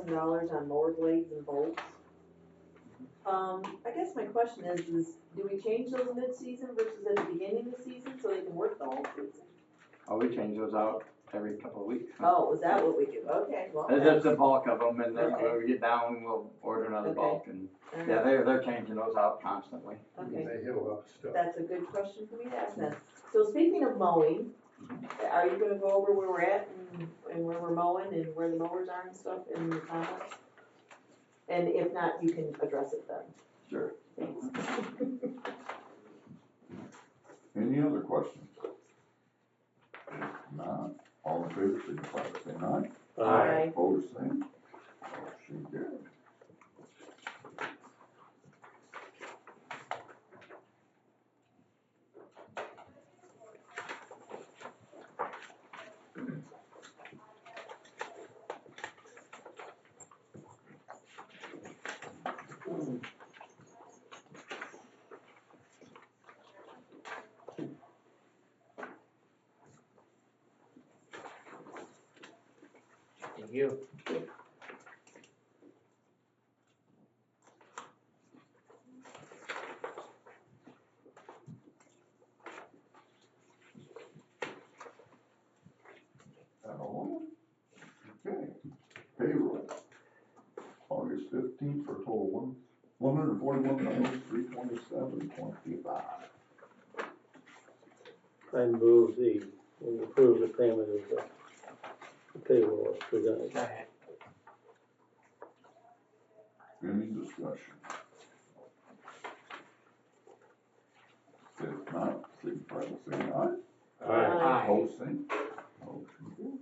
$30,000 on mower blades and bolts. I guess my question is do we change those mid-season versus at the beginning of the season so they can work the whole season? Oh, we change those out every couple of weeks. Oh, is that what we do? Okay, well. There's a bulk of them, and then Okay. when we get down, we'll order another Okay. bulk, and, Alright. yeah, they're changing those out constantly. Okay, They hit a lot of stuff. that's a good question for me to ask then. So speaking of mowing, are you gonna go over where we're at and where we're mowing and where the mowers are and stuff in the comments? And if not, you can address it then. Sure. Thanks. Any other questions? If not, all in favor, signify by saying aye. Aye. Opposed, same. Motion carried. Thank you. All. Okay. Payroll. August 15th for a total $141,327.25. I move we approve the payment of the payroll as presented. Second. Any discussion? If not, signify by saying aye. Aye. Opposed, same. Motion carried.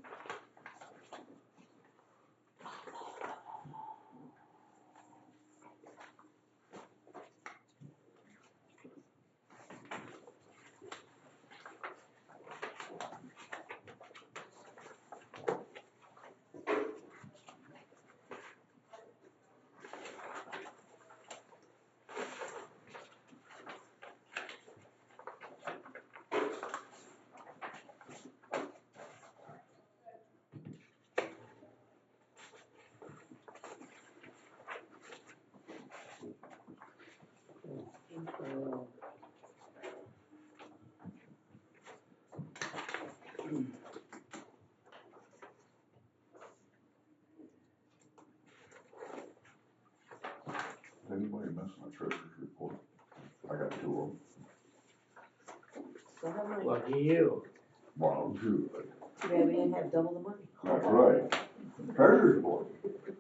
Is anybody missing a treasurer's report? I got two of them. So how many, Lucky you. Wow, two. yeah, we didn't have double the money. That's right. Treasurer's report.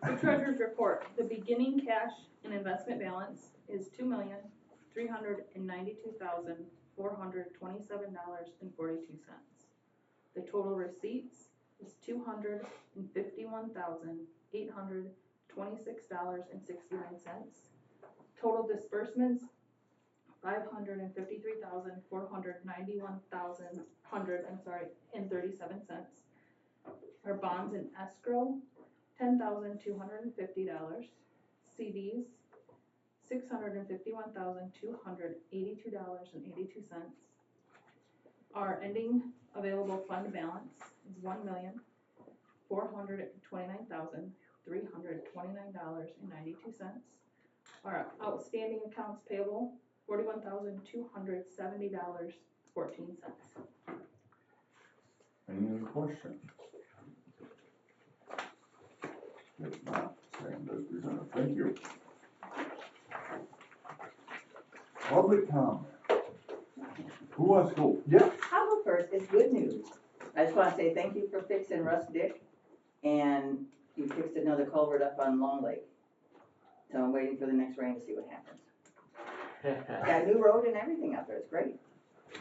The treasurer's report, the beginning cash and investment balance is $2,392,427.42. The total receipts is $251,826.69. Total disbursements, $553,491,137 Our bonds in escrow, $10,250. CDs, $651,282.82. Our ending available fund balance is $1,429,329.92. Our outstanding accounts payable, $41,270.14. Any other questions? If not, stand as presented. Thank you. Public comment. Who wants to go? Yeah. I'll go first. It's good news. I just want to say thank you for fixing Russ Dick, and you fixed another culvert up on Long Lake. So I'm waiting for the next rain to see what happens. Got a new road and everything out there. It's great.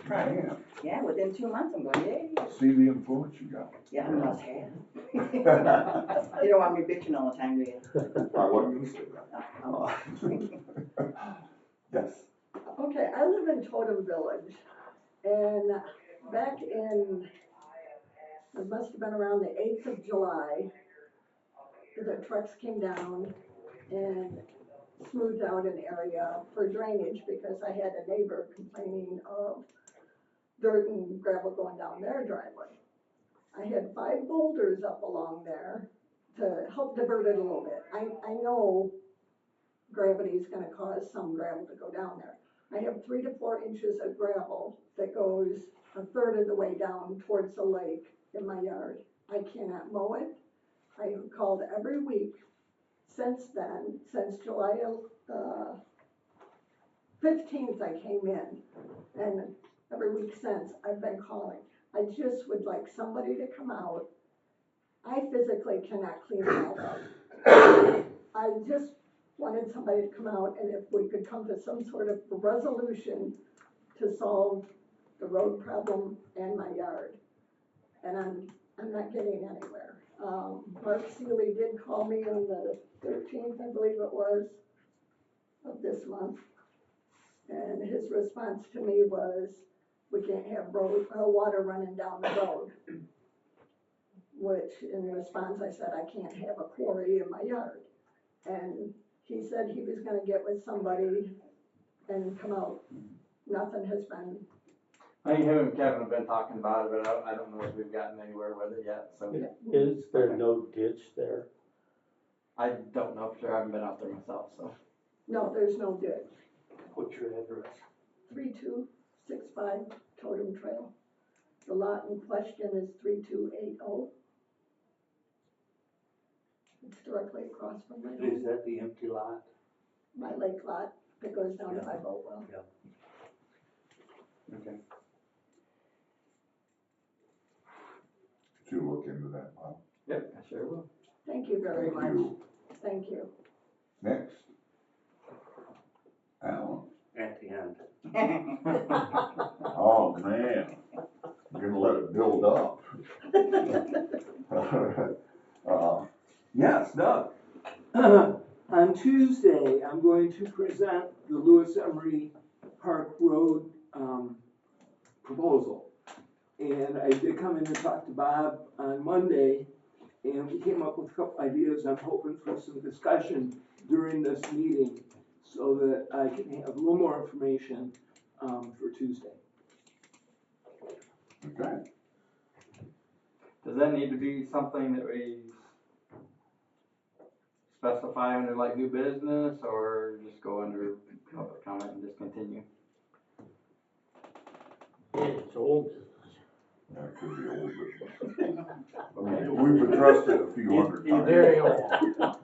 Man, Yeah, within 2 months I'm going, yay. see the influence you got. Yeah, I must have. You don't want me bitching all the time, do you? I wasn't gonna say that. Yes. Okay, I live in Totem Village, and back in, it must have been around the 8th of July, the trucks came down and smoothed out an area for drainage because I had a neighbor complaining of dirt and gravel going down their driveway. I had 5 boulders up along there to help divert it a little bit. I know gravity's gonna cause some gravel to go down there. I have 3 to 4 inches of gravel that goes a third of the way down towards the lake in my yard. I cannot mow it. I have called every week since then, since July 15th I came in, and every week since I've been calling. I just would like somebody to come out. I physically cannot clean it all up. I just wanted somebody to come out, and if we could come to some sort of resolution to solve the road problem and my yard. And I'm not getting anywhere. Mark Seeley did call me on the 13th, I believe it was, of this month. And his response to me was, we can't have water running down the road. Which in response I said, I can't have a quarry in my yard. And he said he was gonna get with somebody and come out. Nothing has been, I think him and Kevin have been talking about it, but I don't know if we've gotten anywhere with it yet, so. Is there no ditch there? I don't know for sure, I haven't been out there myself, so. no, there's no ditch. What's your address? 3265 Totem Trail. The lot in question is 3280. It's directly across from my Is home, that the empty lot? my lake lot that goes down to my boat well. Okay. Did you look into that, Bob? Yep, I sure will. Thank you very Thank much. you. Thank you. Next. Alan. At the end. Oh, man. You're gonna let it build up. Yes, Doug. On Tuesday, I'm going to present the Lewis Emery Park Road proposal. And I did come in and talk to Bob on Monday, and we came up with a couple ideas. I'm hoping for some discussion during this meeting so that I can have a little more information for Tuesday. Okay. Does that need to be something that we specify under like new business, or just go under public comment and just continue? It's old. That could be old business. Okay. We've addressed it a few hundred You're times. very old.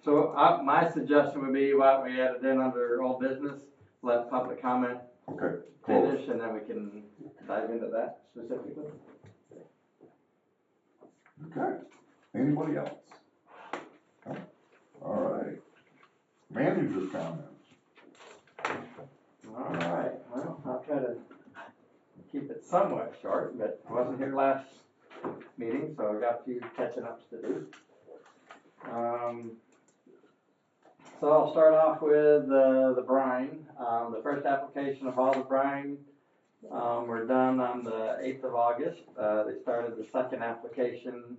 So my suggestion would be, why don't we add it in under old business, let public comment Okay, close. finish, and then we can dive into that specifically. Okay. Anybody else? No? All right. Manager's comments. All right, well, I'll try to keep it somewhat short, but I wasn't here last meeting, so I got a few catching ups to do. So I'll start off with the brine. The first application of all the brine were done on the 8th of August. They started the second application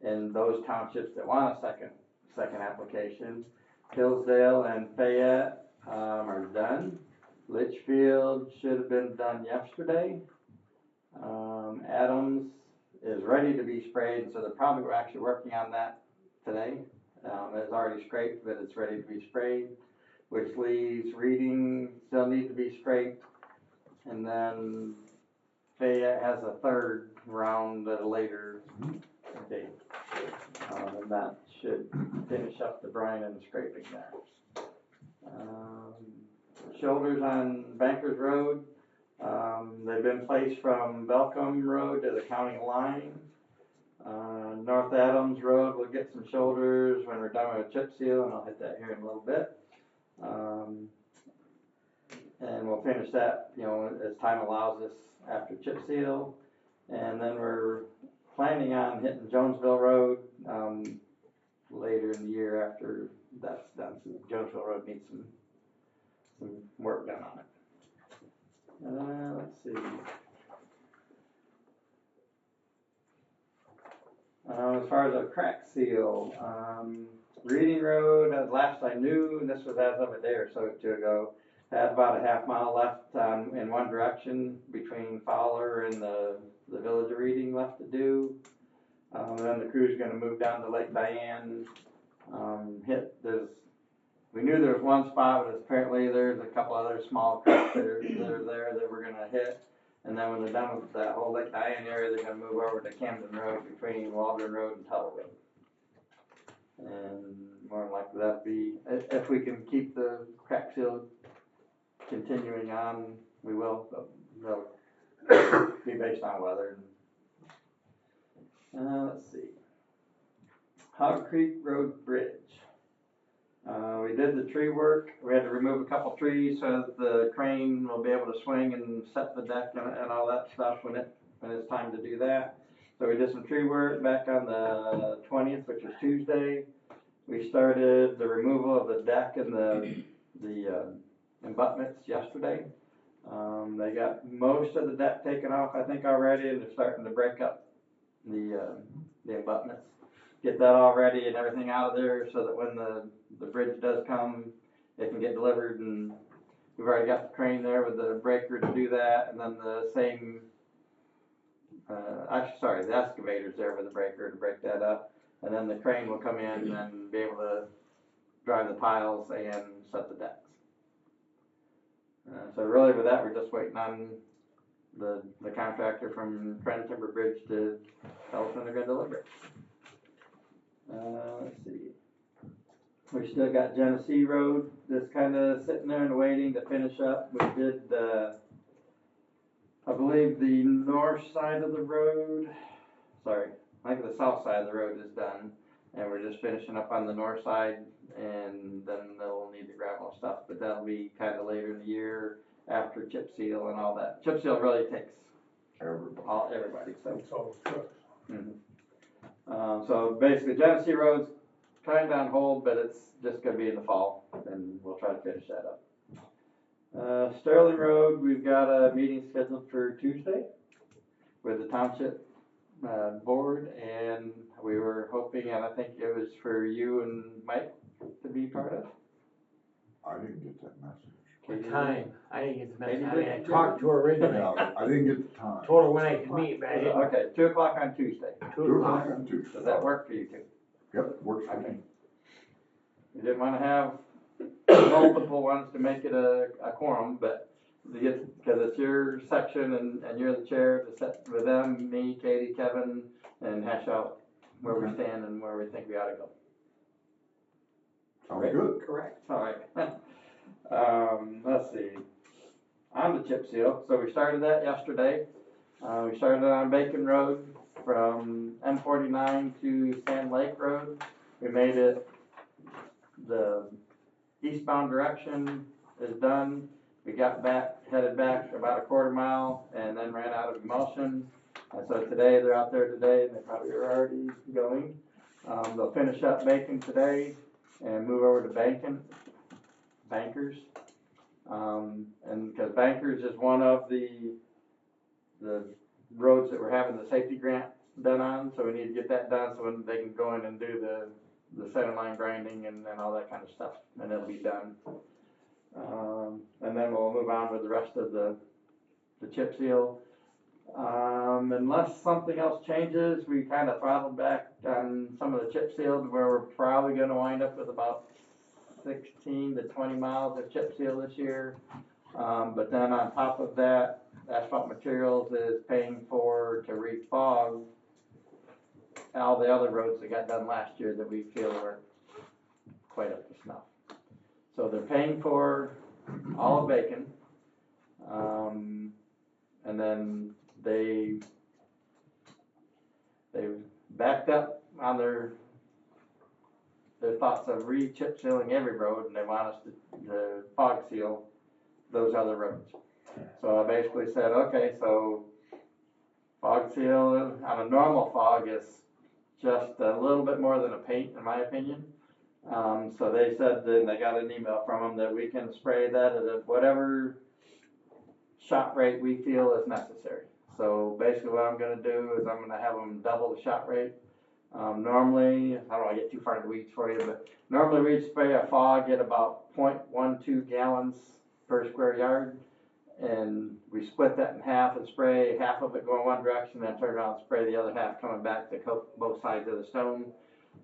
in those townships that want a second application. Hillsdale and Fayette are done. Litchfield should have been done yesterday. Adams is ready to be sprayed, so they're probably actually working on that today. It's already scraped, but it's ready to be sprayed, which leaves Reading still need to be sprayed. And then Fayette has a third round at a later date. And that should finish up the brine and scraping there. Shoulders on Bankers Road, they've been placed from Belcom Road to the county line. North Adams Road, we'll get some shoulders when we're done with chip seal, and I'll hit that here in a little bit. And we'll finish that, as time allows us after chip seal. And then we're planning on hitting Jonesville Road later in the year after that's done. So Jonesville Road needs some work done on it. Let's see. As far as a crack seal, Reading Road, as last I knew, and this was as of a day or so ago, had about a half mile left in one direction between Fowler and the village of Reading left to do. Then the crew's gonna move down to Lake Diane, we knew there was one spot, but apparently there's a couple other small creeks that are there that we're gonna hit. And then when they're done with that whole Lake Diane area, they're gonna move over to Camden Road between Waldron Road and Tuttle Road. And more than likely that'll be, if we can keep the crack seal continuing on, we will, but that'll be based on weather. Let's see. Hog Creek Road Bridge. We did the tree work. We had to remove a couple trees so that the crane will be able to swing and set the deck and all that stuff when it's time to do that. So we did some tree work back on the 20th, which was Tuesday. We started the removal of the deck and the abutments yesterday. They got most of the deck taken off, I think, already, and they're starting to break up the abutments. Get that all ready and everything out of there so that when the bridge does come, it can get delivered. And we've already got the crane there with the breaker to do that, and then the same, the excavator's there with the breaker to break that up. And then the crane will come in and be able to drive the piles and set the decks. So really with that, we're just waiting on the contractor from Trent Timber Bridge to tell us when they're gonna deliver it. Let's see. We still got Genesee Road just kind of sitting there and waiting to finish up. We did, I believe the north side of the road, I think the south side of the road is done. And we're just finishing up on the north side, and then they'll need the gravel and stuff, but that'll be kind of later in the year after chip seal and all that. Chip seal really takes everybody. So. So basically Genesee Road's kind of on hold, but it's just gonna be in the fall, and we'll try to finish that up. Sterling Road, we've got a meeting scheduled for Tuesday with the township board, and we were hoping, and I think it was for you and Mike to be part of. I didn't get that message. What time? I didn't get the message. Maybe I mean, I they- talked to her originally. No, I didn't get the time. Told her when I could meet, but I didn't. Okay, 2 o'clock on Tuesday. 2 o'clock. on Tuesday. Does that work for you two? Yep, works for Okay. me. We didn't wanna have multiple ones to make it a quorum, but because it's your section and you're the chair, to set with them, me, Katie, Kevin, and hash out where we stand and where we think we ought to go. Sounds good. Correct. All right. Let's see. On the chip seal, so we started that yesterday. We started on Bacon Road from M49 to Sand Lake Road. We made it, the eastbound direction is done. We got headed back about a quarter mile and then ran out of emulsion. And so today, they're out there today, and they probably are already going. They'll finish up Bacon today and move over to Bankers. And because Bankers is one of the roads that we're having the safety grant done on, so we need to get that done so when they can go in and do the center line grinding and all that kind of stuff, and it'll be done. And then we'll move on with the rest of the chip seal. Unless something else changes, we kind of throttled back on some of the chip seal to where we're probably going to wind up with about 16 to 20 miles of chip seal this year. But then on top of that, Asphalt Materials is paying to refog all the other roads that got done last year that we feel weren't quite up to snuff. So they're paying for all of Bacon, and then they backed up on their thoughts of re-chip sealing every road, and they want us to fog seal those other roads. So I basically said, okay, so fog seal on a normal fog is just a little bit more than a paint, in my opinion. So they said, and they got an email from them that we can spray that at whatever shot rate we feel is necessary. So basically what I'm gonna do is I'm gonna have them double the shot rate. Normally, I don't wanna get too far into the weeds for you, but normally we spray a fog at about 0.12 gallons per square yard. And we split that in half and spray half of it going one direction, then turn around and spray the other half coming back to coat both sides of the stone.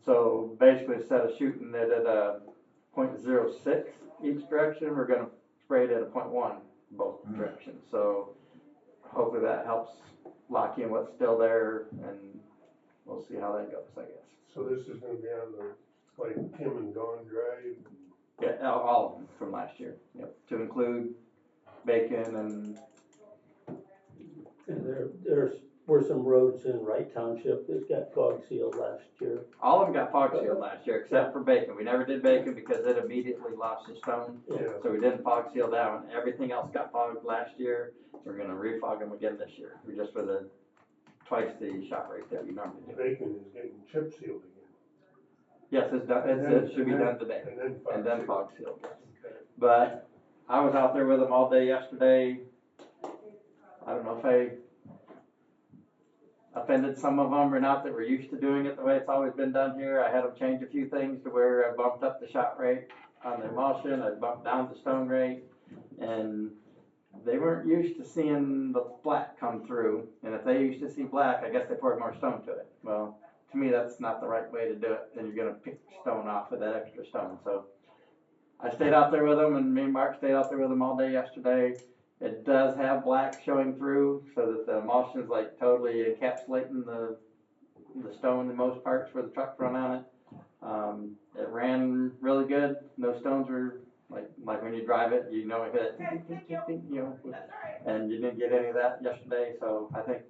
So basically, instead of shooting it at a .06 each direction, we're gonna spray it at a .1 both directions. So hopefully that helps lock in what's still there, and we'll see how that goes, I guess. So this is gonna be on the, like Tim and Dawn Drive? Yeah, all of them from last year, yep, to include Bacon and, And there were some roads in Wright Township that got fog sealed last year. all of them got fog sealed last year, except for Bacon. We never did Bacon because it immediately lost the stone, Yeah. so we didn't fog seal that one. Everything else got fogged last year. We're gonna refog them again this year. We just for the twice the shot rate that we normally do. Bacon is getting chip sealed again. Yes, it's done, it should be done today, and then fog sealed, yes. Okay. But I was out there with them all day yesterday. I don't know if I offended some of them or not that we're used to doing it the way it's always been done here. I had them change a few things to where I bumped up the shot rate on the emulsion, I bumped down the stone rate, and they weren't used to seeing the black come through. And if they used to see black, I guess they poured more stone to it. Well, to me, that's not the right way to do it. Then you're gonna pick stone off of that extra stone. So I stayed out there with them, and me and Mark stayed out there with them all day yesterday. It does have black showing through, so that the emulsion's like totally encapsulating the stone in most parts where the truck run on it. It ran really good. No stones were like when you drive it, you know it hit, you know, and you didn't get any of that yesterday. So I think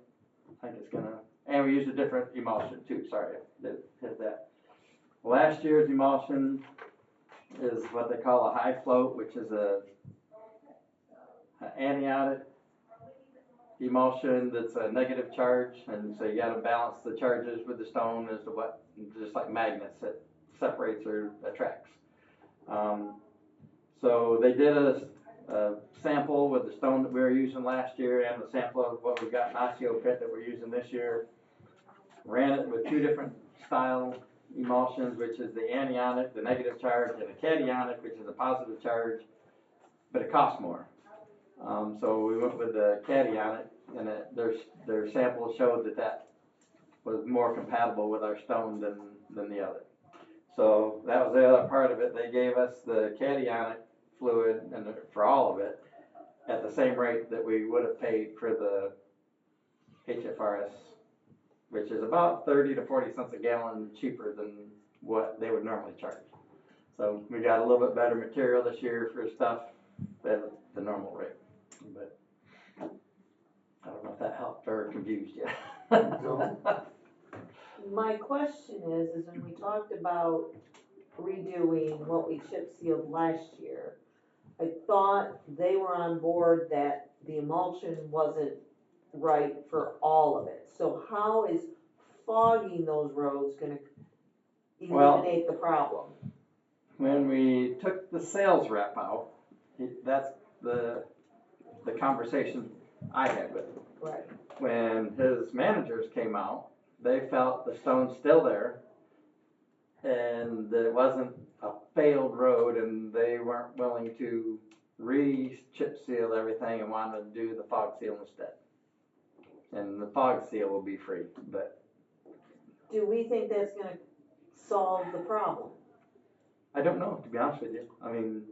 it's gonna. And we used a different emulsion too. Sorry, that hit that. Last year's emulsion is what they call a high float, which is an anionic emulsion that's a negative charge, and so you got to balance the charges with the stone as to what, just like magnets, it separates or attracts. So they did a sample with the stone that we were using last year and the sample of what we got in Osseo Pit that we're using this year. Ran it with two different style emulsions, which is the anionic, the negative charge, and the cationic, which is a positive charge, but it costs more. So we went with the cationic, and their sample showed that was more compatible with our stone than the other. So that was the other part of it. They gave us the cationic fluid and for all of it at the same rate that we would have paid for the HFRS, which is about 30 to 40 cents a gallon cheaper than what they would normally charge. So we got a little bit better material this year for stuff at the normal rate. But I don't know if that helped or confused you. No. My question is when we talked about redoing what we chip sealed last year, I thought they were on board that the emulsion wasn't right for all of it. So how is fogging those roads gonna eliminate the problem? When we took the sales rep out, that's the conversation I had with him. Right. When his managers came out, they felt the stone's still there and that it wasn't a failed road, and they weren't willing to re-chip seal everything and wanted to do the fog seal instead. And the fog seal will be free, but Do we think that's gonna solve the problem? I don't know, to be honest with you. I mean,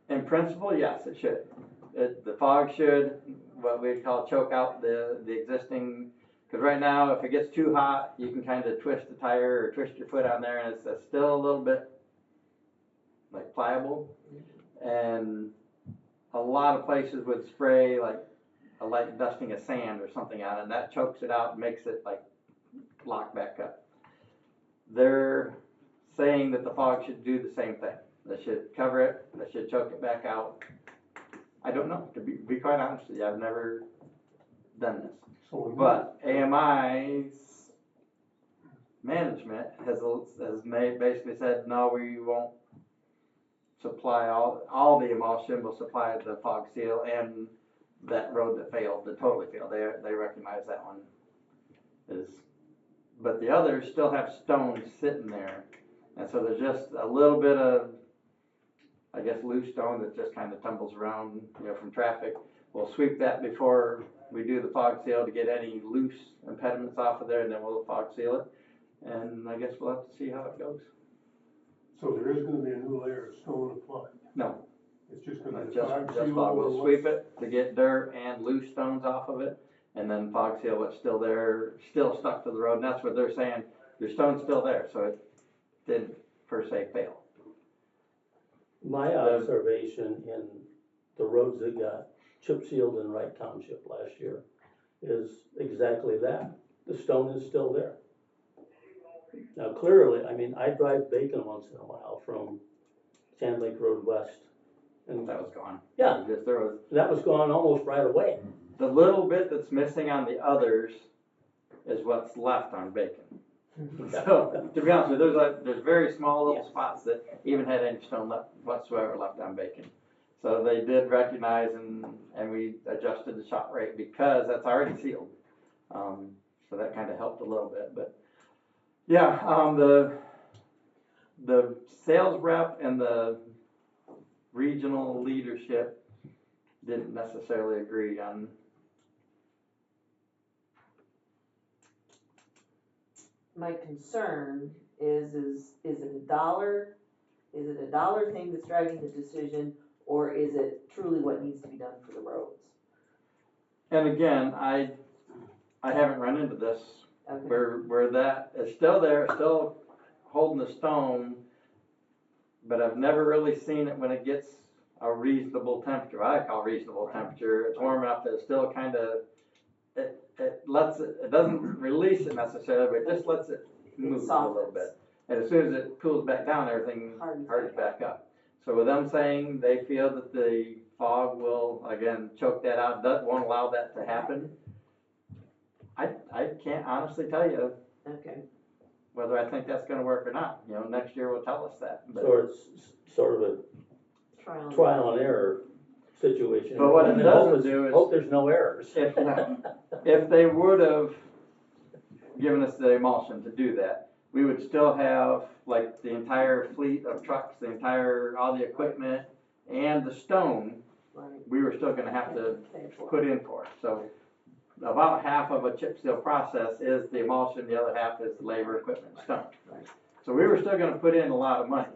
in principle, yes, it should. The fog should, what we call choke out the existing, because right now, if it gets too hot, you can kind of twist the tire or twist your foot on there, and it's still a little bit like pliable. And a lot of places would spray like a light dusting of sand or something on it, and that chokes it out and makes it like lock back up. They're saying that the fog should do the same thing. They should cover it, they should choke it back out. I don't know, to be quite honest with you, I've never done this. But AMI's management has basically said, no, we won't supply all the emulsion, we'll supply the fog seal and that road that failed, that totally failed. They recognize that one is, but the others still have stones sitting there. And so there's just a little bit of, I guess, loose stone that just kind of tumbles around, from traffic. we'll sweep that before we do the fog seal to get any loose impediments off of there, and then we'll fog seal it. And I guess we'll have to see how it goes. So there is gonna be a new layer of stone applied? No. It's just gonna Not be just, fog just seal fog. or We'll what? sweep it to get dirt and loose stones off of it, and then fog seal what's still there, still stuck to the road. And that's what they're saying, your stone's still there, so it didn't per se fail. My observation in the roads that got chip sealed in Wright Township last year is exactly that. The stone is still there. Now, clearly, I mean, I drive Bacon once in a while from Sand Lake Road West. And That was gone. yeah, Just there was that was gone almost right away. the little bit that's missing on the others is what's left on Bacon. So, to be honest with you, there's very small little spots that even had any stone left whatsoever left on Bacon. So they did recognize and we adjusted the shot rate because that's already sealed. So that kind of helped a little bit, but yeah, the sales rep and the regional leadership didn't necessarily agree on. My concern is it a dollar? Is it a dollar thing that's driving the decision, or is it truly what needs to be done for the roads? And again, I haven't run into this Okay. where that is still there, still holding the stone, but I've never really seen it when it gets a reasonable temperature. What I call reasonable temperature. It's warm enough that it still kind of it lets it doesn't release it necessarily, but it just lets it move a little bit. And as soon as it cools back down, everything hardens back up. So with them saying they feel that the fog will again choke that out, that won't allow that to happen. I can't honestly tell you Okay. whether I think that's going to work or not. You know, next year will tell us that. But, So it's sort of a trial and error situation. But what it doesn't do is hope there's no errors. If they would have given us the emulsion to do that, we would still have like the entire fleet of trucks, all the equipment and the stone. Right. We were still going to have to put in for it. So about half of a chip seal process is the emulsion, the other half is the labor, equipment, and stone. Right. So we were still going to put in a lot of money.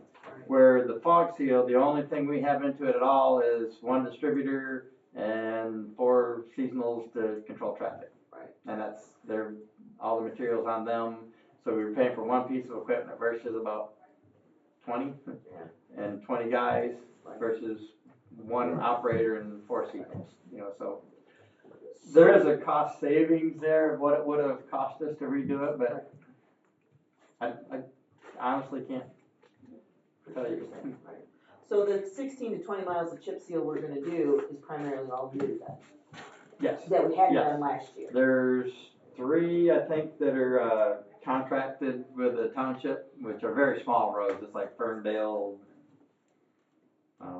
Where the fog seal, the only thing we have into it at all is one distributor and 4 seasonals to control traffic. Right. And they're all the materials on them. So we were paying for one piece of equipment versus about 20 and 20 guys versus one operator and 4 seasonals. You know, so there is a cost savings there of what it would have cost us to redo it, but I honestly can't tell you. Right. So the 16 to 20 miles of chip seal we're gonna do is primarily all new then? Yes. That we hadn't done last year? There's 3, I think, that are contracted with the township, which are very small roads. It's like Ferndale.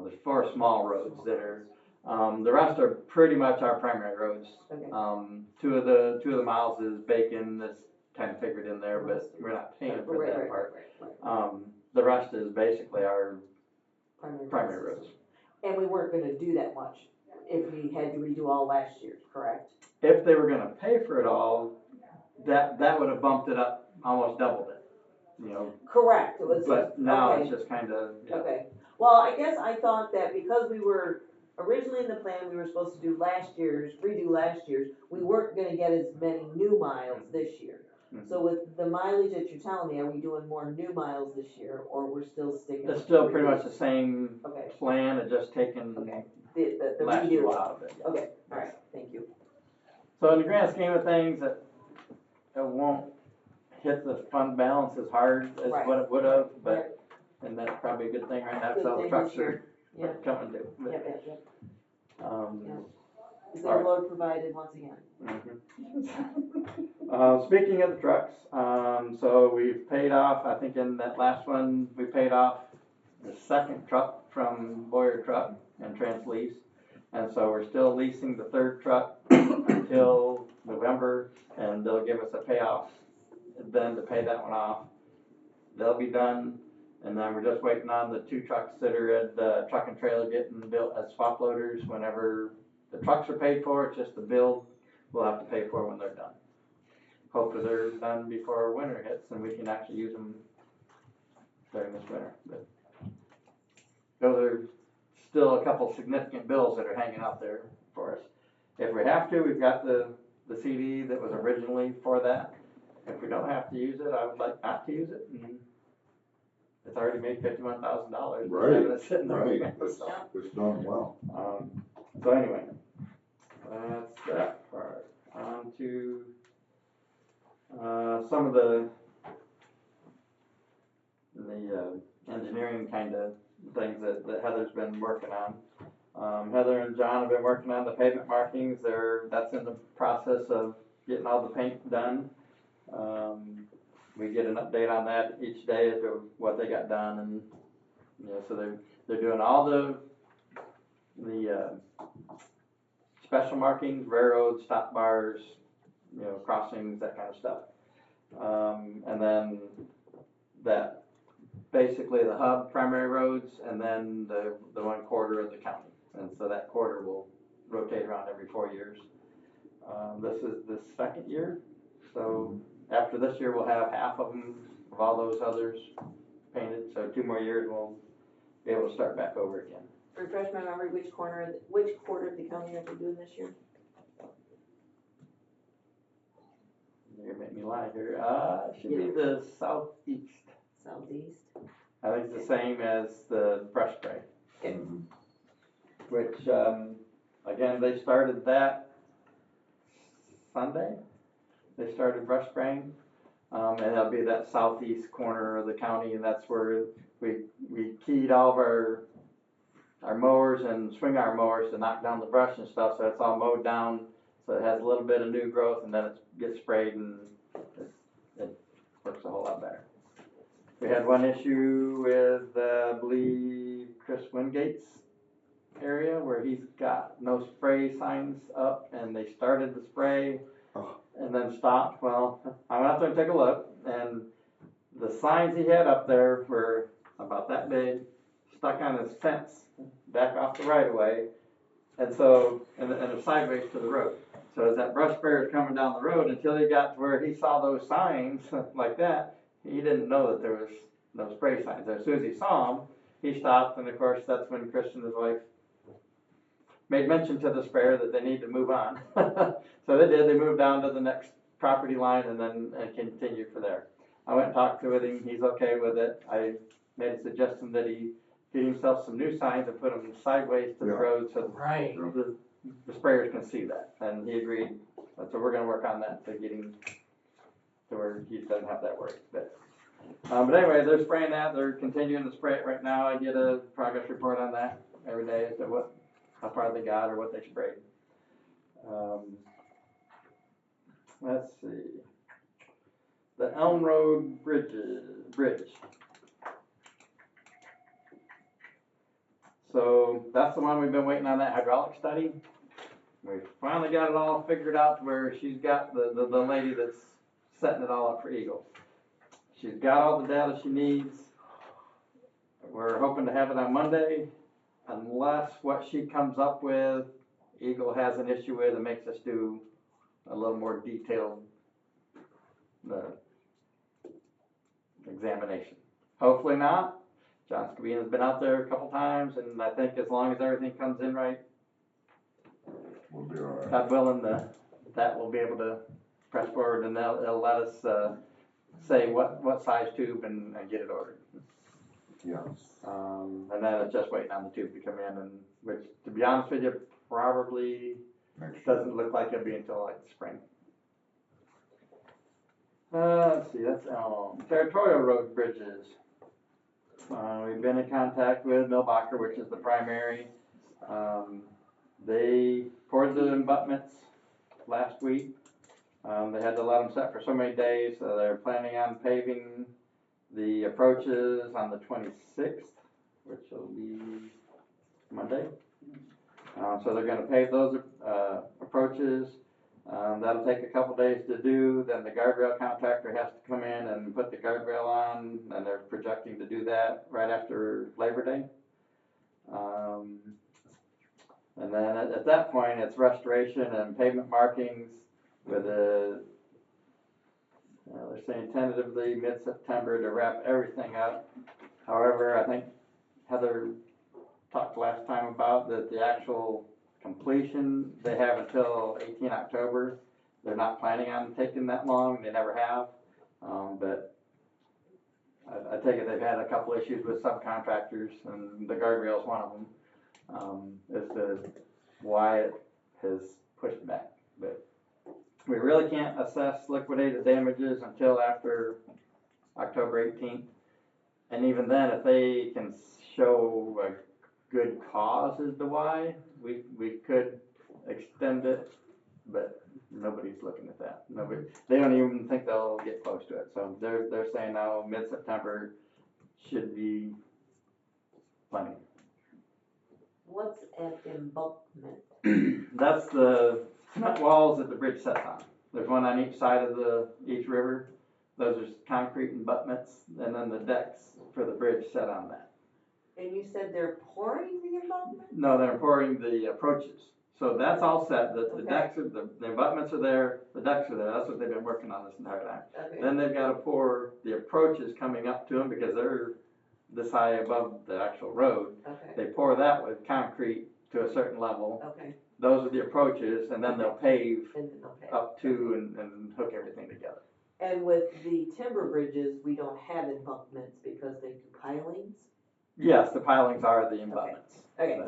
There's 4 small roads that are. The rest are pretty much our primary roads. Okay. 2 of the miles is Bacon. That's kind of figured in there, but we're not paying for that part. Right. The rest is basically our Primary roads. And we weren't gonna do that much if we had to redo all last year's, correct? If they were gonna pay for it all, that would have bumped it up, almost doubled it, you know. Correct. It was But now okay. it's just kind of, Okay. Well, I guess I thought that because we were originally in the plan, we were supposed to do redo last year's, we weren't gonna get as many new miles this year. Mhm. So with the mileage that you're telling me, are we doing more new miles this year, or we're still sticking? It's with still the pretty much reduced? the same Okay. plan, it just taken Okay. The last redo. year out of it. Yeah. Okay, all right, thank you. So in the grand scheme of things, it won't hit the fund balance as hard as Right. what it would have, but, and that's probably a good thing right now, because Good all the thing trucks this year. are coming due. But, Yep. um, Is All that right. load provided once again? Speaking of the trucks, so we've paid off, I think in that last one, we paid off the 2nd truck from Boyer Truck and Translease. And so we're still leasing the 3rd truck until November, and they'll give us a payoff then to pay that one off. They'll be done, and then we're just waiting on the 2 trucks that are at the truck and trailer getting built as swap loaders whenever the trucks are paid for, it's just the bill we'll have to pay for when they're done. Hopefully they're done before winter hits and we can actually use them during this winter, but those are still a couple significant bills that are hanging out there for us. If we have to, we've got the CD that was originally for that. If we don't have to use it, I would like not to use it. And it's already made $51,000. Right, having it sitting there. right, it's done well. So anyway, that's that part. On to some of the engineering kind of things that Heather's been working on. Heather and John have been working on the pavement markings. That's in the process of getting all the paint done. We get an update on that each day as to what they got done, and so they're doing all the special markings, railroads, stop bars, crossings, that kind of stuff. And then that basically the hub primary roads, and then the 1/4 of the county, and so that quarter will rotate around every 4 years. This is the second year, so after this year we'll have half of them, of all those others painted, so 2 more years we'll be able to start back over again. Refresh my memory, which quarter of the county are they doing this year? You're gonna make me lie here. It should be the southeast. Southeast. I think it's the same as the brush spray. Okay. Which, again, they started that Sunday. They started brush spraying, and that'll be that southeast corner of the county, and that's where we keyed all of our mowers and swing arm mowers to knock down the brush and stuff, so it's all mowed down, so it has a little bit of new growth, and then it gets sprayed, and it looks a whole lot better. We had one issue with, I believe, Chris Wingate's area where he's got no spray signs up, and they started the spray and then stopped. Well, I went out there and take a look, and the signs he had up there were about that big, stuck on his fence back off the right of way, and so and they're sideways to the road. So as that brush sprayer is coming down the road, until he got to where he saw those signs like that, he didn't know that there was no spray signs. As soon as he saw them, he stopped, and of course that's when Chris and his wife made mention to the sprayer that they need to move on. So they did. They moved down to the next property line and then continued for there. I went and talked with him. He's okay with it. I made a suggestion that he get himself some new signs and put them sideways to the road so Right. the sprayers can see that. And he agreed. So we're going to work on that to get him to where he doesn't have that worry. But anyway, they're spraying that. They're continuing to spray it right now. I get a progress report on that every day as to how far they got or what they sprayed. Let's see. The Elm Road Bridge. So that's the one we've been waiting on, that hydraulic study. We finally got it all figured out where she's got the lady that's setting it all up for Eagle. She's got all the data she needs. We're hoping to have it on Monday, unless what she comes up with, Eagle has an issue with and makes us do a little more detailed examination. Hopefully not. John Scavina's been out there a couple times, and I think as long as everything comes in right, We'll be all right. God willing, that will be able to press forward, and they'll let us say what size tube and get it ordered. Yeah. And then it's just waiting on the tube to come in, and which, to be honest with you, probably doesn't look like it'll be until like the spring. Let's see, that's territorial road bridges. We've been in contact with Milbacher, which is the primary. They poured the abutments last week. They had to let them set for so many days, so they're planning on paving the approaches on the 26th, which will be Monday. So they're going to pave those approaches. That'll take a couple days to do. Then the guardrail contractor has to come in and put the guardrail on, and they're projecting to do that right after Labor Day. And then at that point, it's restoration and pavement markings with a, they're saying tentatively mid-September to wrap everything up. However, I think Heather talked last time about that the actual completion, they have until 18 October. They're not planning on taking that long, they never have. But I take it they've had a couple issues with subcontractors, and the guardrail's one of them, as to why it has pushed back. But we really can't assess liquidated damages until after October 18th. And even then, if they can show a good cause as to why, we could extend it, but nobody's looking at that. Nobody, they don't even think they'll get close to it. So they're saying now mid-September should be plenty. What's an embankment? That's the cement walls that the bridge sets on. There's one on each side of each river. Those are concrete embankments, and then the decks for the bridge set on that. And you said they're pouring the embankment? No, they're pouring the approaches. So that's all set. The Okay. decks are, the embankments are there, the decks are there. That's what they've been working on this entire time. Okay. Then they've got to pour the approaches coming up to them because they're this high above the actual road. Okay, They pour that with concrete to a certain level. okay, Those are the approaches, and then they'll pave and, okay. up to and hook everything together. And with the timber bridges, we don't have embankments because they do pilings? Yes, the pilings are the embankments. Okay,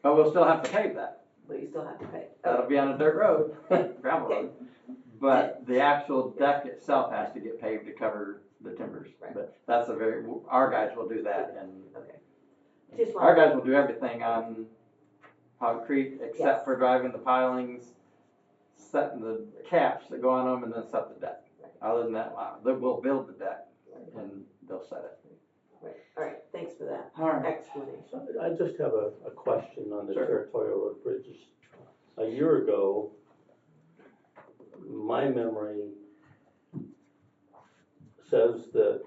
But we'll still have to pave that. but you still have to pay. That'll be on a dirt road, gravel road. But the actual deck itself has to get paved to cover the timbers. Right. But that's our guys will do that, and Okay. Just our want, guys will do everything on concrete Yes. except for driving the pilings, setting the caps that go on them, and then set the deck. Other than that, we'll build the deck and they'll set it. right, all right, thanks for that All right. explanation. I just have a question on the Sure. territorial road bridges. A year ago, my memory says that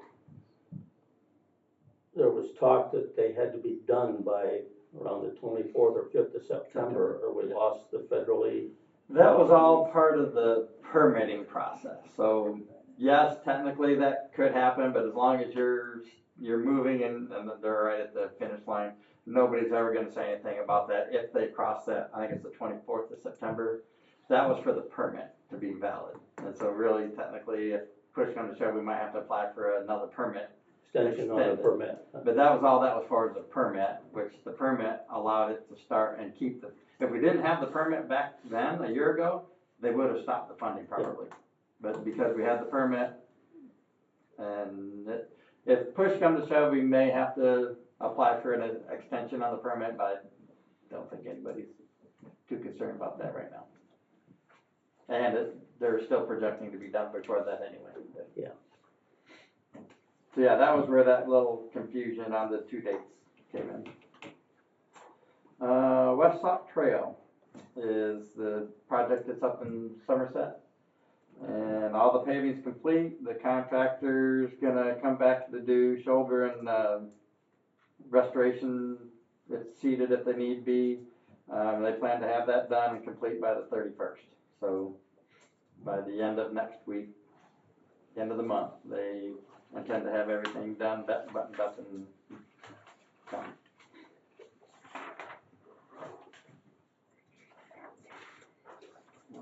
there was talk that they had to be done by around the 24th or 5th of September, or we lost the federally. That was all part of the permitting process. So yes, technically that could happen, but as long as you're moving and they're right at the finish line, nobody's ever gonna say anything about that if they cross that. I think it's the 24th of September. That was for the permit to be valid. And so really technically, if push comes to shove, we might have to apply for another permit. Extension on the Extended. permit. But that was all that was for, the permit, which the permit allowed it to start and keep if we didn't have the permit back then, a year ago, they would have stopped the funding probably. But because we had the permit, and if push comes to shove, we may have to apply for an extension on the permit, but I don't think anybody's too concerned about that right now. And they're still projecting to be done before that anyway. Yeah. So yeah, that was where that little confusion on the two dates came in. West Sock Trail is the project that's up in Somerset. And all the paving's complete. The contractor's gonna come back to do shoulder and restoration. It's seeded if they need be. They plan to have that done and complete by the 31st. So by the end of next week, end of the month, they intend to have everything done, buttoned up and done.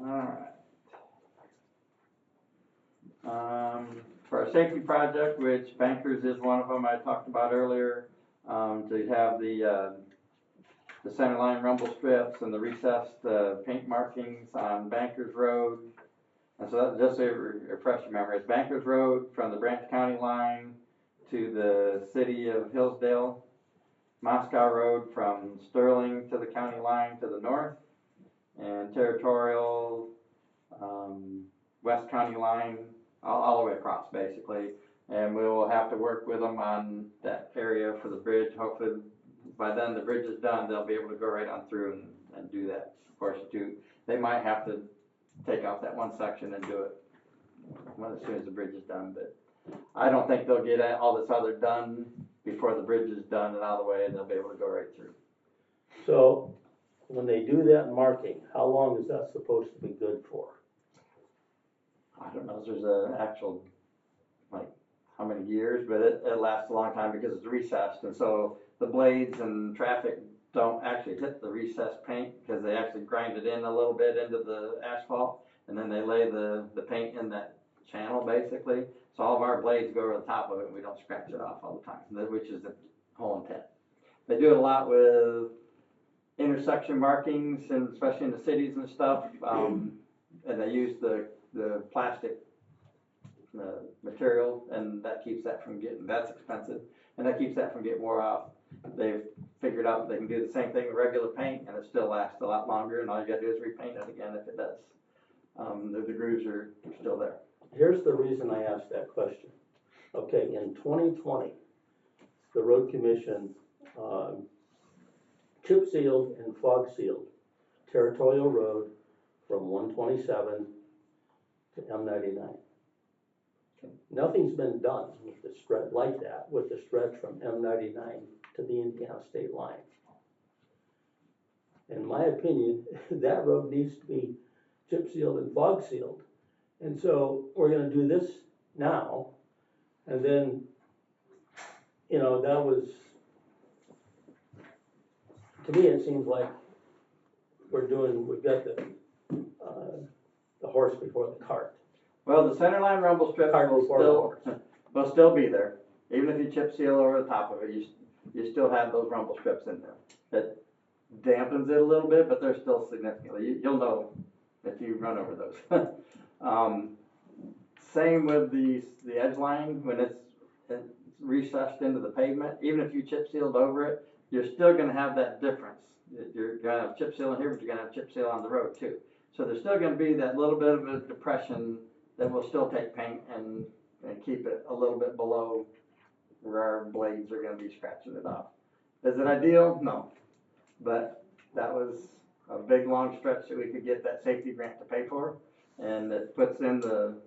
Alright. For our safety project, which Bankers is one of them I talked about earlier, to have the center line rumble strips and the recessed paint markings on Bankers Road. And so that, just to refresh your memory, it's Bankers Road from the Branch County line to the city of Hillsdale, Moscow Road from Sterling to the county line to the north, and Territorial, West County line, all the way across basically. And we will have to work with them on that area for the bridge. Hopefully by then the bridge is done, they'll be able to go right on through and do that portion too. They might have to take out that one section and do it as soon as the bridge is done, but I don't think they'll get all this other done before the bridge is done and out of the way, and they'll be able to go right through. So when they do that marking, how long is that supposed to be good for? I don't know if there's a actual, like, how many years, but it lasts a long time because it's recessed, and so the blades and traffic don't actually hit the recessed paint, because they actually grind it in a little bit into the asphalt, and then they lay the paint in that channel, basically, so all of our blades go over the top of it, and we don't scratch it off all the time, which is the whole intent. They do it a lot with intersection markings, and especially in the cities and stuff, and they use the plastic material, and that keeps that from getting, that's expensive, and that keeps that from getting wore out. They've figured out they can do the same thing with regular paint, and it still lasts a lot longer, and all you gotta do is repaint it again if it does. The grooves are still there. Here's the reason I asked that question. Okay, in 2020, the road commission chip sealed and fog sealed Territorial Road from 127 to M99. Nothing's been done with the stretch like that, with the stretch from M99 to the Indiana state line. In my opinion, that road needs to be chip sealed and fog sealed. And so we're gonna do this now, and then, you know, that was, to me, it seems like we've got the horse before the cart. Well, the centerline rumble strips Cart will before the horse. will still be there. Even if you chip seal over the top of it, you still have those rumble strips in there. It dampens it a little bit, but they're still significantly, you'll know if you run over those. Same with the edge line, when it's recessed into the pavement, even if you chip sealed over it, you're still gonna have that difference. You're gonna have chip seal in here, but you're gonna have chip seal on the road too. So there's still gonna be that little bit of a depression that will still take paint and keep it a little bit below where our blades are gonna be scratching it off. Is it ideal? No. But that was a big, long stretch that we could get that safety grant to pay for, and it puts in the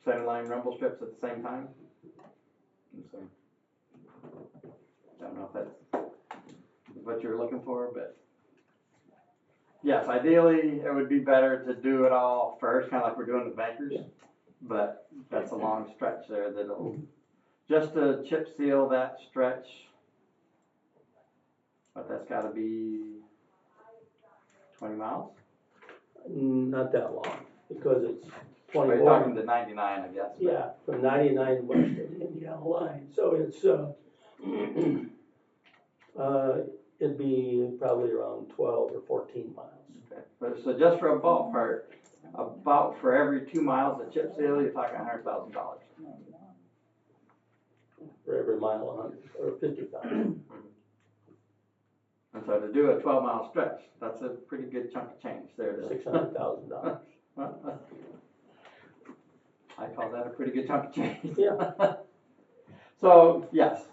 centerline rumble strips at the same time. And so, I don't know if that's what you were looking for, but yes, ideally, it would be better to do it all first, kind of like we're doing with bankers, but that's a long stretch there that'll, just to chip seal that stretch, but that's gotta be 20 miles? Not that long, because it's Are 20 you talking to 99, I guess? Yeah, from 99 west of the Indiana line, so it's, it'd be probably around 12 or 14 miles. Okay. But so just for a ballpark, about for every 2 miles of chip seal, you're talking $100,000. For every mile, 100, or 50,000. And so to do a 12-mile stretch, that's a pretty good chunk of change there. $600,000. I call that a pretty good chunk of change. Yeah. So, yes.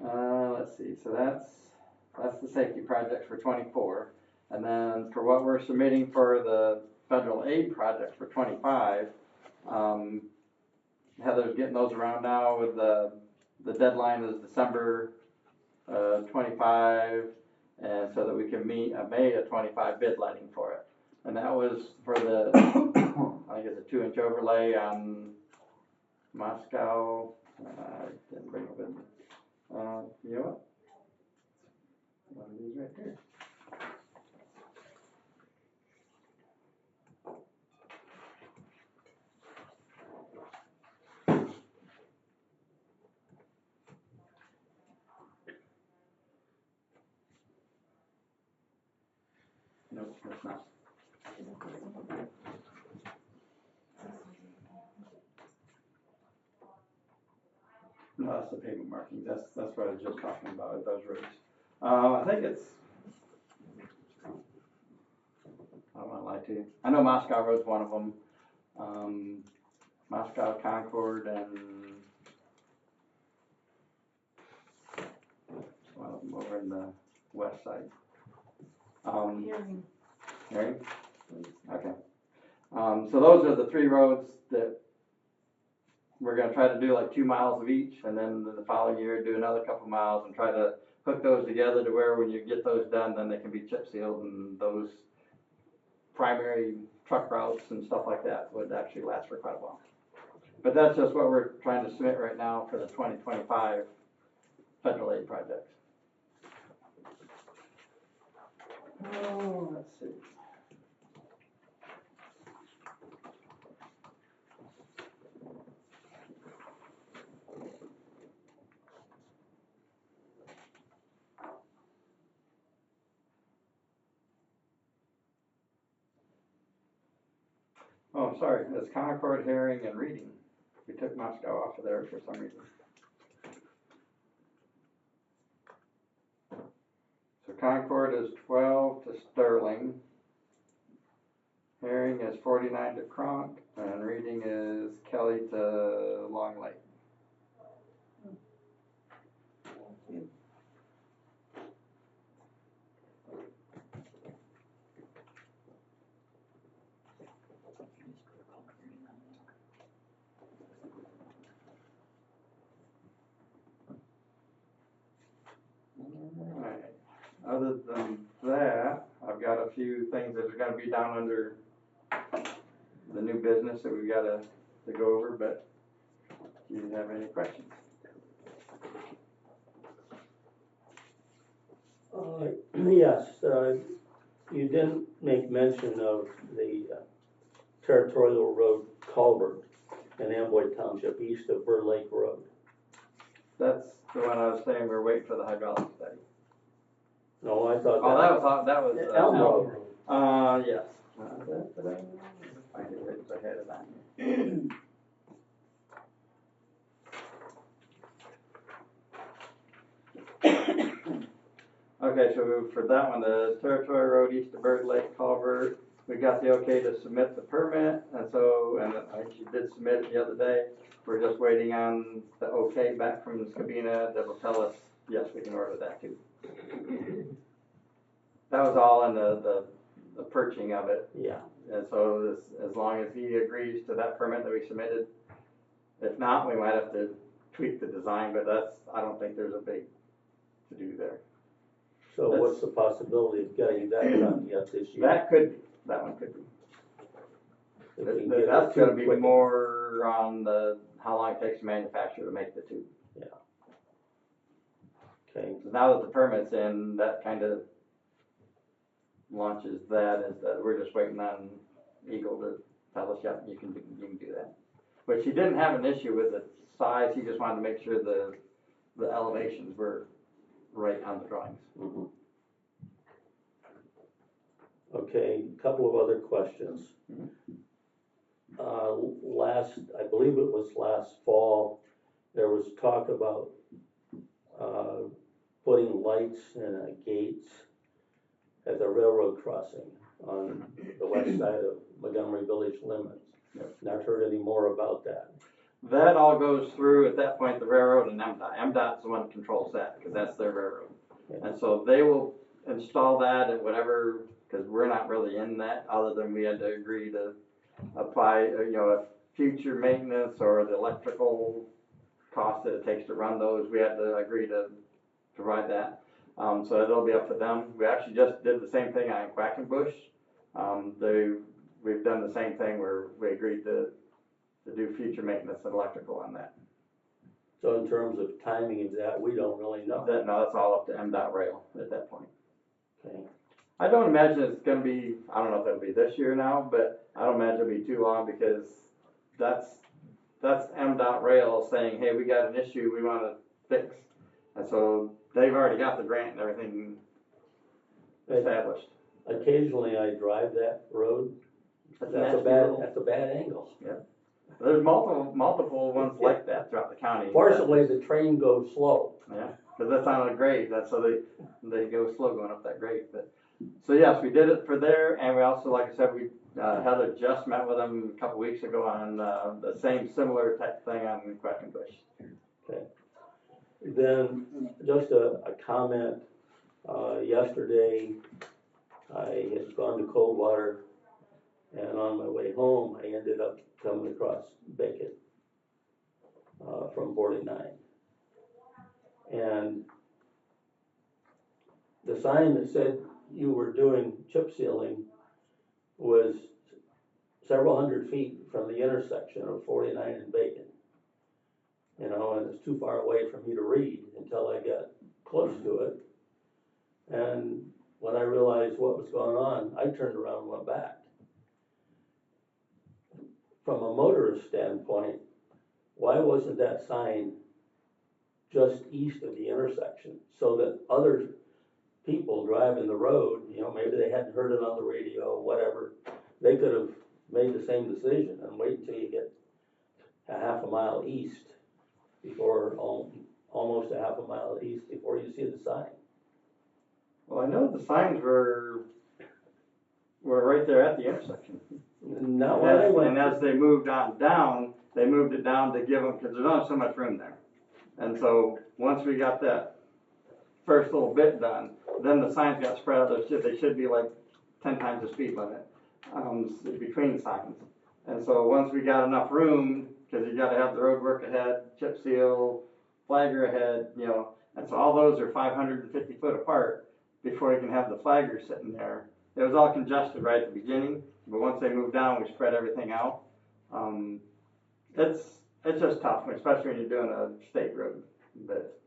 Let's see, so that's the safety project for 24. And then for what we're submitting for the federal aid project for 25, Heather's getting those around now with the deadline is December 25, and so that we can meet a May of 25 bid letting for it. And that was for the, I think it's a 2-inch overlay on Moscow. I didn't bring it with me. You know what? One of these right here. Nope, that's not. No, that's the pavement markings. That's what I was just talking about with those roads. I think it's, I don't want to lie to you. I know Moscow Road's one of them. Moscow, Concord, and one of them over in the west side. Hearing? Okay. So those are the 3 roads that we're going to try to do like 2 miles of each, and then the following year do another couple miles and try to hook those together to where when you get those done, then they can be chip sealed, and those primary truck routes and stuff like that would actually last for quite a while. But that's just what we're trying to submit right now for the 2025 federal aid projects. Oh, let's see. Oh, sorry, it's Concord, Hearing, and Reading. We took Moscow off of there for some reason. So Concord is 12 to Sterling. Hearing is 49 to Cronk, and Reading is Kelly to Long Lake. Alright. Other than that, I've got a few things that are gonna be down under the new business that we've gotta to go over, but do you have any questions? Yes, you didn't make mention of the territorial road culvert in Amboy Township, east of Burr Lake Road. That's the one I was saying we're waiting for the hydraulic study. No, I thought Oh, that was Elm Road. Yes. I think it was ahead of that. Okay, so for that one, the Territory Road east of Bird Lake culvert, we got the okay to submit the permit, and I think she did submit it the other day. We're just waiting on the okay back from Scabina that will tell us, yes, we can order that too. That was all in the perching of it. Yeah. And so as long as he agrees to that permit that we submitted, if not, we might have to tweak the design, but I don't think there's a big to do there. So what's the possibility of getting that done yet this year? That one could be. If we can get That's it gonna be quick more on how long it takes to manufacture to make the tube. enough. Yeah. Okay. So now that the permit's in, that kind of launches that, instead we're just waiting on Eagle to tell us, yep, you can do that. But she didn't have an issue with the size, he just wanted to make sure the elevations were right on the drawings. Mm-hmm. Okay, a couple of other questions. Mm-hmm. I believe it was last fall, there was talk about putting lights and gates at the railroad crossing on the west side of Montgomery Village limits. Yep. Not heard any more about that. That all goes through, at that point, the railroad and MDOT. MDOT's the one that controls that, because that's their railroad. Yeah. And so they will install that at whatever, because we're not really in that, other than we had to agree to apply, a future maintenance or the electrical cost that it takes to run those. We had to agree to provide that. So it'll be up to them. We actually just did the same thing on Quackenbush. We've done the same thing where we agreed to do future maintenance and electrical on that. So in terms of timing of that, we don't really know. No, that's all up to MDOT rail at that point. Okay. I don't imagine it's gonna be, I don't know if it'll be this year now, but I don't imagine it'll be too long, because that's MDOT rail saying, hey, we got an issue we wanna fix. And so they've already got the grant and everything established. Occasionally I drive that road. That's a bad angle. Yeah. There's multiple ones like that throughout the county. Fortunately, the train goes slow. Yeah, because that's on a grade, so they go slow going up that grade. But so yes, we did it for there, and we also, like I said, Heather just met with them a couple weeks ago on the same similar type thing on Quackenbush. Okay. Then just a comment. Yesterday, I had gone to Coldwater, and on my way home, I ended up coming across Beckett from 49. And the sign that said you were doing chip sealing was several hundred feet from the intersection of 49 and Bacon. You know, and it's too far away for me to read until I got close to it. And when I realized what was going on, I turned around and went back. From a motorist standpoint, why wasn't that sign just east of the intersection so that other people driving the road, you know, maybe they hadn't heard it on the radio or whatever, they could have made the same decision and wait until you get a half a mile east before, almost a half a mile east before you see the sign. Well, I know the signs were right there at the intersection. Not when I went. And as they moved on down, they moved it down to give them, because there's only so much room there. And so, once we got that first little bit done, then the signs got spread out. They should be like 10 times the speed limit, between signs. And so, once we got enough room, because you gotta have the road work ahead, chip seal, flagger ahead, you know, and so all those are 550 foot apart before you can have the flagger sitting there. It was all congested right at the beginning, but once they moved down, we spread everything out. It's just tough, especially when you're doing a state road. But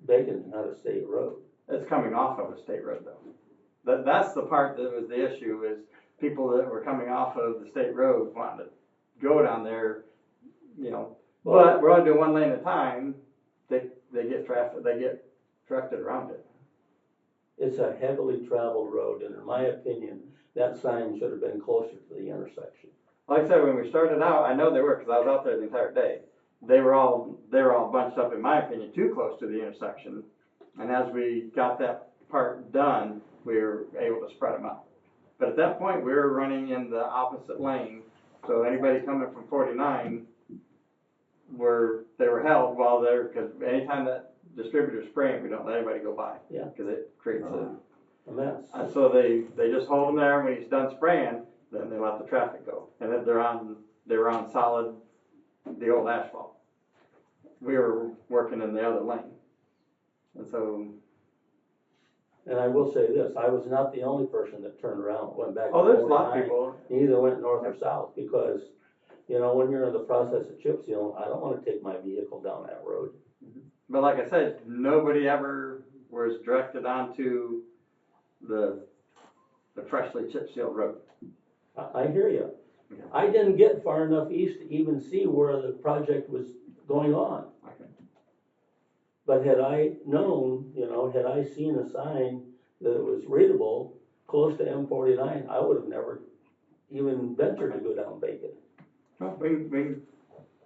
Bacon's not a state road. it's coming off of a state road though. That's the part that was the issue, is people that were coming off of the state road wanting to go down there, you know. But we're only doing one lane at a time. They get directed around it. It's a heavily traveled road, and in my opinion, that sign should have been closer to the intersection. Like I said, when we started out, I know they were, because I was out there the entire day. They were all bunched up, in my opinion, too close to the intersection. And as we got that part done, we were able to spread them out. But at that point, we were running in the opposite lane, so anybody coming from 49 they were held while they're, because anytime that distributor's spraying, we don't let anybody go by. Yeah. Because it creates A mess. so they just hold them there, and when he's done spraying, then they let the traffic go. And then they were on solid, the old asphalt. We were working in the other lane. And so. And I will say this, I was not the only person that turned around and went back. Oh, there's a lot of people. Neither went north or south, because, you know, when you're in the process of chip sealing, I don't wanna take my vehicle down that road. But like I said, nobody ever was directed onto the freshly chip sealed road. I hear you. Yeah. I didn't get far enough east to even see where the project was going on. Okay. But had I known, you know, had I seen a sign that was readable close to M49, I would have never even ventured to go down Bacon. Well, we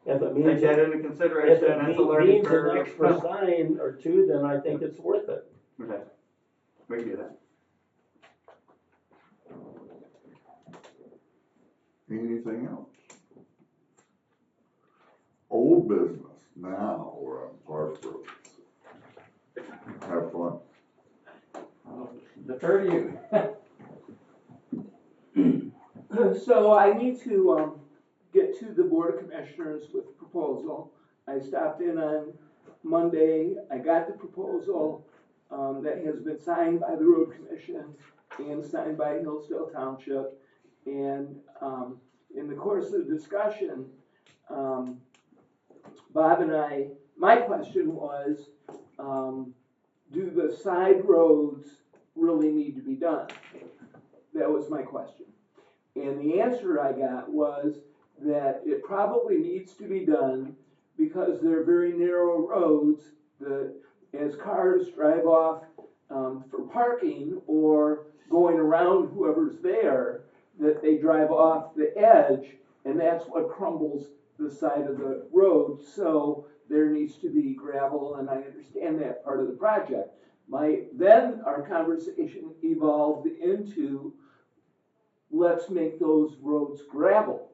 If it take means, that into if consideration. it It's a learning means an curve. extra sign or two, then I think it's worth it. Okay, we can do that. Anything else? Old business, now we're on Park Road. Have fun. Defer to you. So I need to, get to the Board of Commissioners with a proposal. I stopped in on Monday, I got the proposal, that has been signed by the Road Commission and signed by Hillsdale Township. And, in the course of the discussion, Bob and I, my question was, do the side roads really need to be done? That was my question. And the answer I got was that it probably needs to be done because they're very narrow roads that as cars drive off for parking or going around whoever's there, that they drive off the edge, and that's what crumbles the side of the road. So there needs to be gravel, and I understand that part of the project. Then our conversation evolved into, let's make those roads gravel.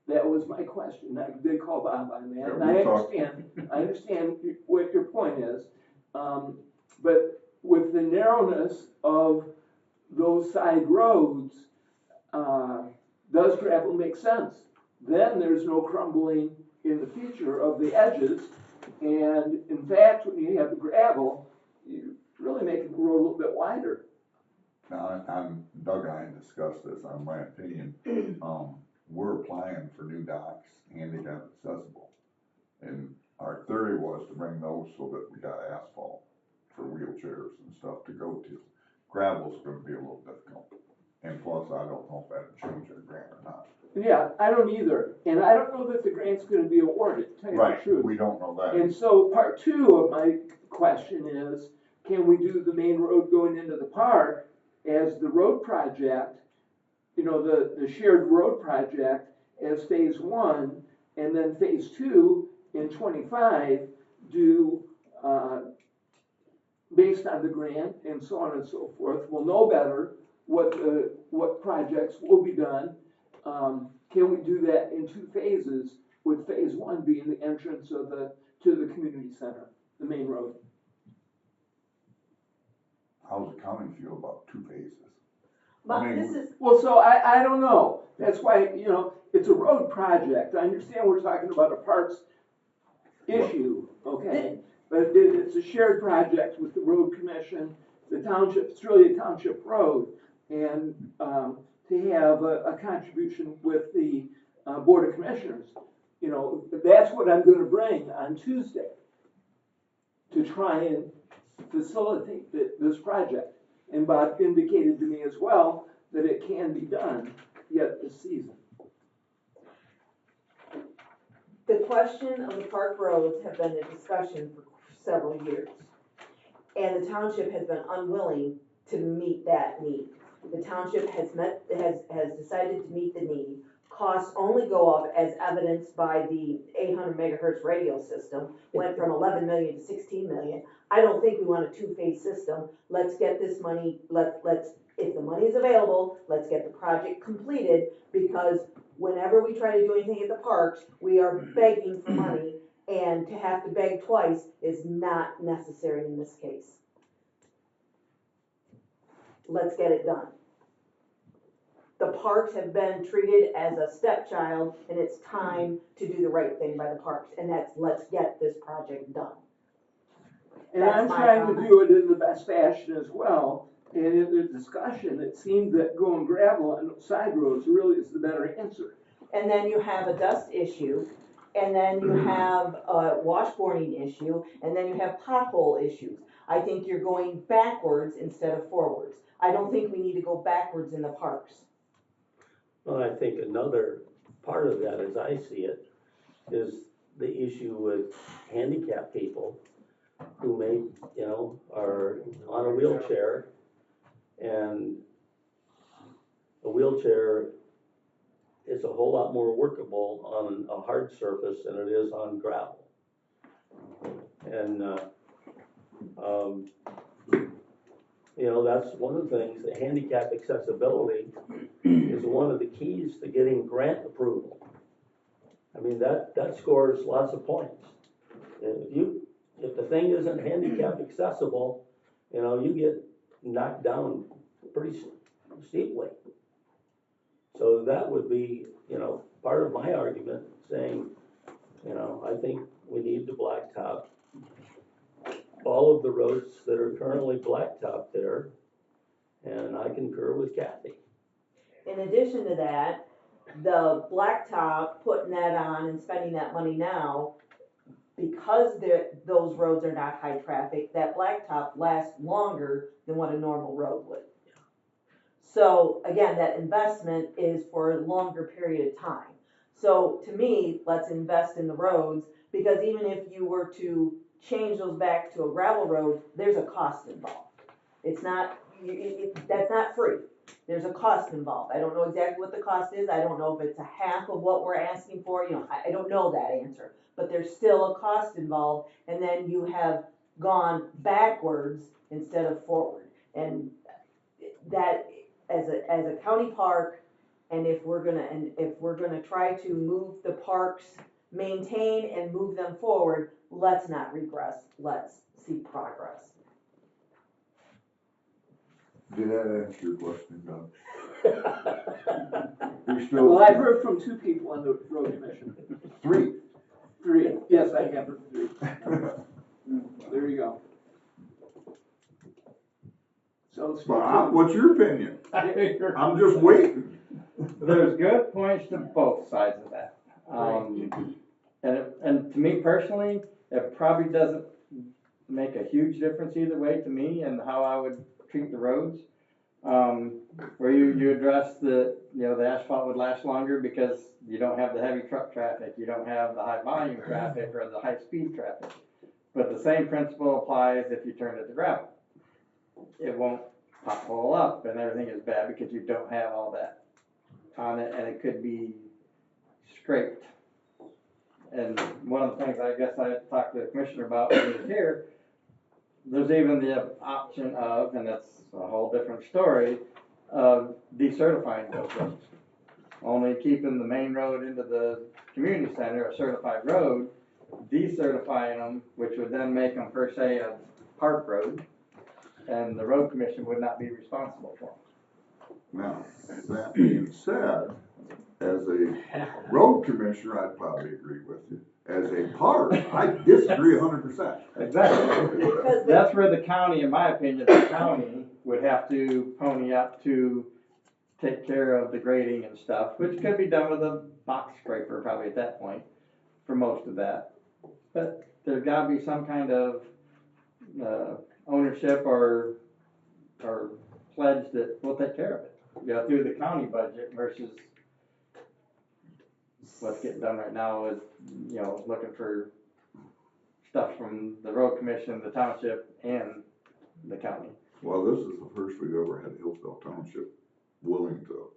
That was my question. I did call Bob on that, and I understand what your point is. But with the narrowness of those side roads, does gravel make sense? Then there's no crumbling in the future of the edges, And in fact, when you have the gravel, you really make the road a little bit wider. Now, Doug and I discussed this, on my opinion, we're applying for new docks, handicap accessible. And our theory was to bring those so that we got asphalt for wheelchairs and stuff to go to. Gravel's gonna be a little difficult, and plus, I don't know if that'll change our grant or not. Yeah, I don't either, and I don't know that the grant's gonna be awarded, to tell you the Right, truth. we don't know that. And so part two of my question is, can we do the main road going into the park as the road project, you know, the shared road project as phase one, and then phase two in 25 do, based on the grant and so on and so forth, we'll know better what projects will be done. Can we do that in 2 phases, with phase one being the entrance to the community center, the main road? How's the county feel about 2 phases? But I mean, this is, Well, so I don't know. That's why, you know, it's a road project. I understand we're talking about a parks issue, okay? But it's a shared project with the road commission, the township, it's really a township road. And to have a contribution with the board of commissioners, you know, that's what I'm gonna bring on Tuesday to try and facilitate this project. And Bob indicated to me as well that it can be done yet this season. the question of the park roads have been a discussion for several years. And the township has been unwilling to meet that need. The township has decided to meet the need. Costs only go up as evidenced by the 800 megahertz radio system, went from 11 million to 16 million. I don't think we want a 2-phase system. Let's get this money, if the money is available, let's get the project completed, because whenever we try to do anything at the parks, we are begging for money, and to have to beg twice is not necessary in this case. Let's get it done. The parks have been treated as a stepchild, and it's time to do the right thing by the parks, and that's, let's get this project done. And That's I'm my trying to comment. do it in the best fashion as well. And in the discussion, it seemed that going gravel on side roads really is the better answer. And then you have a dust issue, and then you have a washboarding issue, and then you have pothole issues. I think you're going backwards instead of forwards. I don't think we need to go backwards in the parks. Well, I think another part of that, as I see it, is the issue with handicapped people who may, you know, are on a wheelchair, and a wheelchair is a whole lot more workable on a hard surface than it is on gravel. And, you know, that's one of the things, the handicap accessibility is one of the keys to getting grant approval. I mean, that scores lots of points. If the thing isn't handicap accessible, you know, you get knocked down pretty steeply. So that would be, you know, part of my argument, saying, you know, I think we need to blacktop all of the roads that are currently blacktop there, and I concur with Kathy. In addition to that, the blacktop, putting that on and spending that money now, because those roads are not high traffic, that blacktop lasts longer than what a normal road would. So again, that investment is for a longer period of time. So to me, let's invest in the roads, because even if you were to change those back to a gravel road, there's a cost involved. It's not, that's not free. There's a cost involved. I don't know exactly what the cost is. I don't know if it's a half of what we're asking for. You know, I don't know that answer. But there's still a cost involved, and then you have gone backwards instead of forward. And that, as a county park, and if we're gonna try to move the parks, maintain and move them forward, let's not regress. Let's see progress. Did that answer your question, Doug? You still? Well, I've heard from 2 people on the road commission. 3. 3, yes, I have heard 3. agree. There you go. So, What's your opinion? I'm just waiting. There's good points to both sides of that. And to me personally, it probably doesn't make a huge difference either way to me and how I would treat the roads. Where you address the asphalt would last longer because you don't have the heavy truck traffic, you don't have the high volume traffic or the high speed traffic. But the same principle applies if you turn it to gravel. It won't pothole up and everything is bad because you don't have all that on it and it could be scraped. And one of the things I guess I talked to the commissioner about when he was here, there's even the option of, and that's a whole different story, of decertifying those roads. Only keeping the main road into the community center a certified road, decertifying them, which would then make them per se a park road, and the road commission would not be responsible for them. Now, that being said, as a road commissioner, I'd probably agree with you. As a park, I disagree 100%. Exactly. That's where the county, in my opinion, the county would have to pony up to take care of the grading and stuff, which could be done with a box scraper probably at that point for most of that. But there's got to be some kind of ownership or pledge that we'll take care of it, through the county budget versus what's getting done right now is, looking for stuff from the road commission, the township, and the county. Well, this is the first we've ever had Hillsdale Township willing to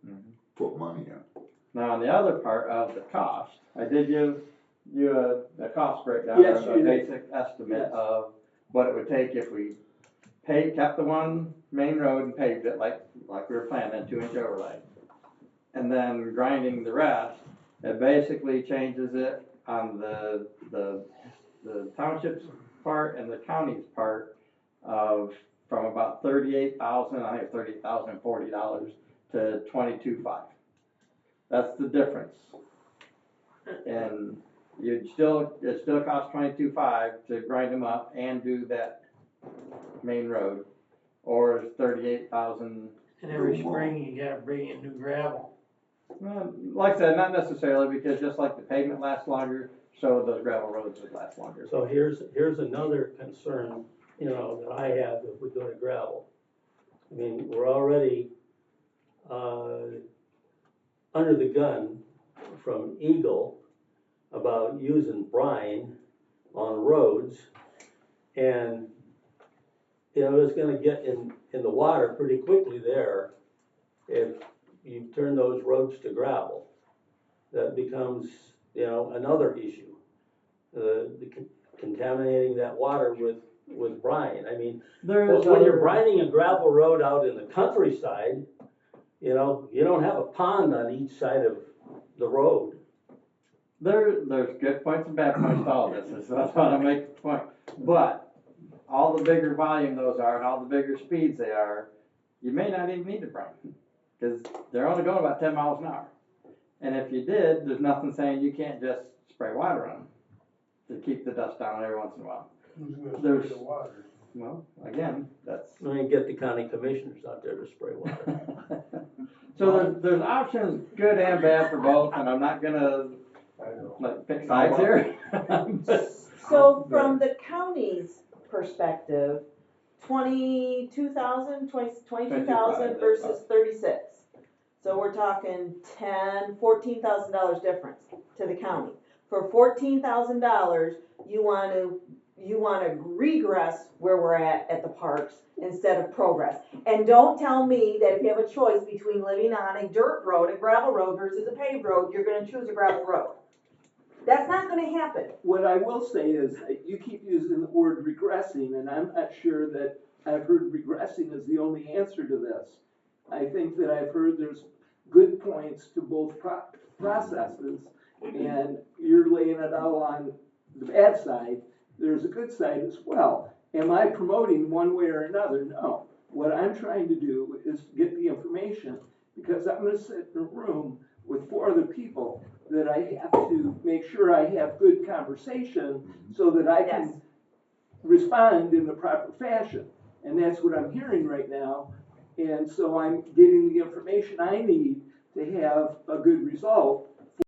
put money in. Now, on the other part of the cost, I did give you a cost breakdown, Yes, a basic estimate of what it would take if we kept the one main road and paved it like we were planning, 2-inch overlay. And then grinding the rest, it basically changes it on the township's part and the county's part of from about $38,000, I think it's $38,040 to $22,500. That's the difference. And it still costs $22,500 to grind them up and do that main road, or $38,000. And every spring you gotta bring in new gravel. Well, like I said, not necessarily, because just like the pavement lasts longer, so those gravel roads would last longer. So here's another concern, that I have if we go to gravel. I mean, we're already, under the gun from Eagle about using brine on roads, and, it's gonna get in the water pretty quickly there if you turn those roads to gravel. That becomes, another issue. Contaminating that water with brine. I mean, when you're brining a gravel road out in the countryside, you don't have a pond on each side of the road. There's good points and bad points to all this, so that's why I make the point. But all the bigger volume those are and all the bigger speeds they are, you may not even need to brine, because they're only going about 10 miles an hour. And if you did, there's nothing saying you can't just spray water on them to keep the dust down every once in a while. Who's gonna spray the water? Well, again, that's... I mean, get the county commissioners out there to spray water. So there's options, good and bad for both, and I'm not gonna pick sides here. So from the county's perspective, 22,000 versus 36. So we're talking $14,000 difference to the county. For $14,000, you want to regress where we're at the parks instead of progress. And don't tell me that if you have a choice between living on a dirt road, a gravel road versus a paved road, you're going to choose a gravel road. That's not going to happen. What I will say is, you keep using the word regressing, and I'm not sure that I've heard regressing is the only answer to this. I think that I've heard there's good points to both processes, and you're laying it out on the bad side. There's a good side as well. Am I promoting one way or another? No. What I'm trying to do is get the information, because I'm going to sit in a room with 4 other people that I have to make sure I have good conversation so that I can Yes. respond in the proper fashion. And that's what I'm hearing right now. And so I'm getting the information I need to have a good result.